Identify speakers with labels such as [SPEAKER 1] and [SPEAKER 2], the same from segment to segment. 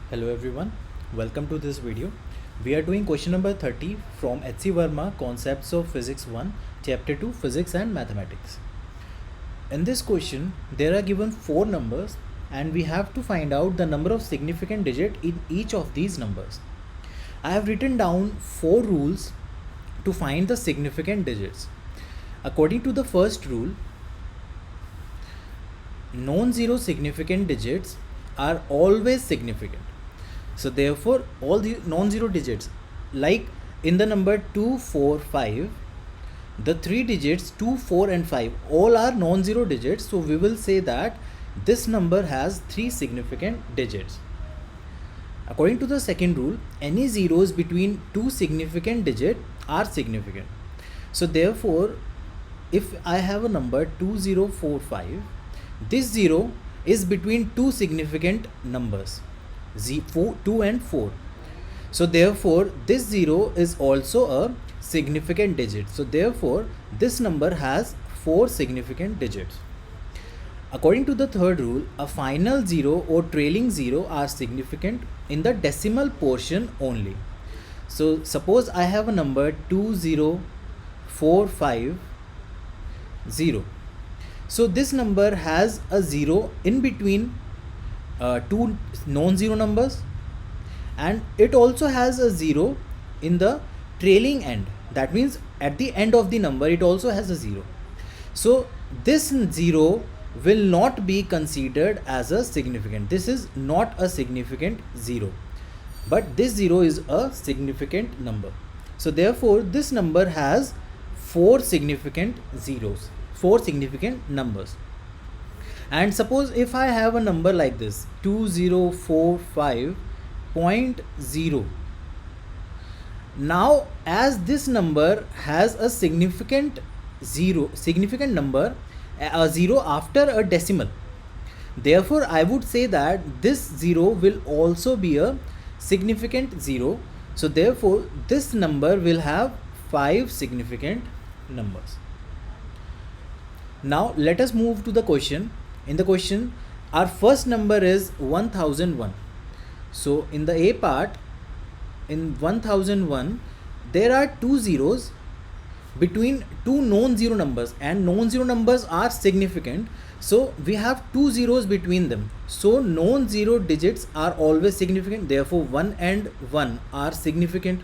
[SPEAKER 1] Hello everyone, welcome to this video. We are doing question number 30 from H.C. Verma Concepts of Physics 1, Chapter 2 Physics and Mathematics. In this question, there are given 4 numbers and we have to find out the number of significant digits in each of these numbers. I have written down 4 rules to find the significant digits. According to the first rule, non-zero significant digits are always significant. So therefore all the non-zero digits, like in the number 2, 4, 5, the 3 digits 2, 4 and 5 all are non-zero digits, so we will say that this number has 3 significant digits. According to the second rule, any zeros between 2 significant digits are significant. So therefore if I have a number 2045, this 0 is between 2 significant numbers 2 and 4. So therefore this 0 is also a significant digit. So therefore this number has 4 significant digits. According to the third rule, a final 0 or trailing 0 are significant in the decimal portion only. So suppose I have a number 20450. So this number has a 0 in between two non-zero numbers, and it also has a 0 in the trailing end. That means at the end of the number it also has a 0. So this 0 will not be considered as a significant. This is not a significant 0, but this 0 is a significant number. So therefore this number has 4 significant zeros, 4 significant numbers. And suppose if I have a number like this 2045.0, now as this number has a significant number, a 0 after a decimal, therefore I would say that this 0 will also be a significant 0. So therefore this number will have 5 significant numbers. Now let us move to the question. In the question, our first number is 1001. So in the A part, in 1001, there are 2 zeros between 2 non-zero numbers, and non-zero numbers are significant. So we have 2 zeros between them. So non-zero digits are always significant. Therefore 1 and 1 are significant.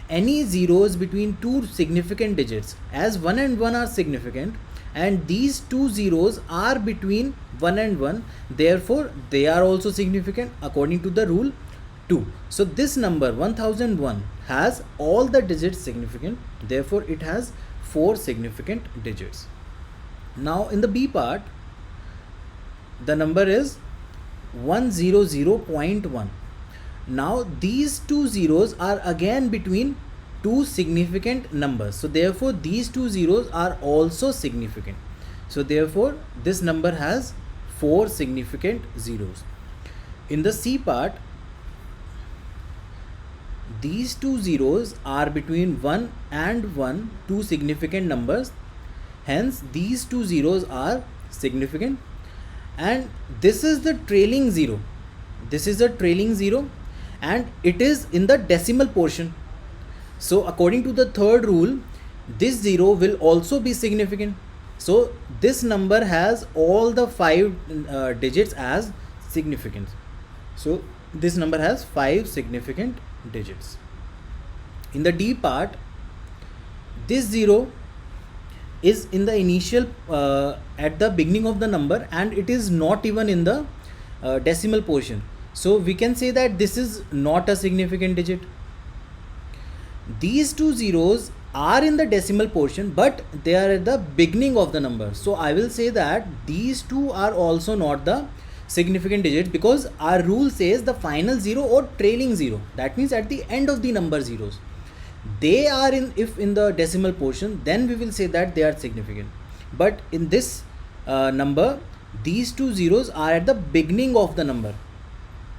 [SPEAKER 1] Any zeros between 2 significant digits, as 1 and 1 are significant, and these 2 zeros are between 1 and 1, therefore they are also significant according to the rule 2. So this number 1001 has all the digits significant, therefore it has 4 significant digits. Now in the B part, the number is 100.1. Now these 2 zeros are again between 2 significant numbers, so therefore these 2 zeros are also significant. So therefore this number has 4 significant zeros. In the C part, these 2 zeros are between 1 and 1, 2 significant numbers, hence these 2 zeros are significant. And this is the trailing 0, this is a trailing 0, and it is in the decimal portion. So according to the third rule, this 0 will also be significant. So this number has all the 5 digits as significant. So this number has 5 significant digits. In the D part, this 0 is in the initial at the beginning of the number, and it is not even in the decimal portion. So we can say that this is not a significant digit. These 2 zeros are in the decimal portion, but they are at the beginning of the number. So I will say that these 2 are also not the significant digits, because our rule says the final 0 or trailing 0. That means at the end of the number zeros. They are if in the decimal portion, then we will say that they are significant. But in this number, these 2 zeros are at the beginning of the number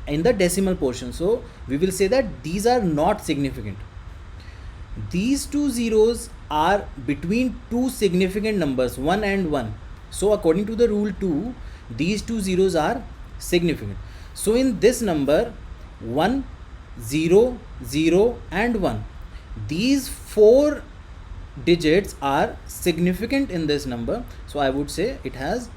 [SPEAKER 1] in the decimal portion. So we will say that these are not significant. These 2 zeros are between 2 significant numbers 1 and 1. So according to the rule 2, these 2 zeros are significant. So in this number, 1, 0, 0 and 1. These 4 digits are significant in this number, so I would say it has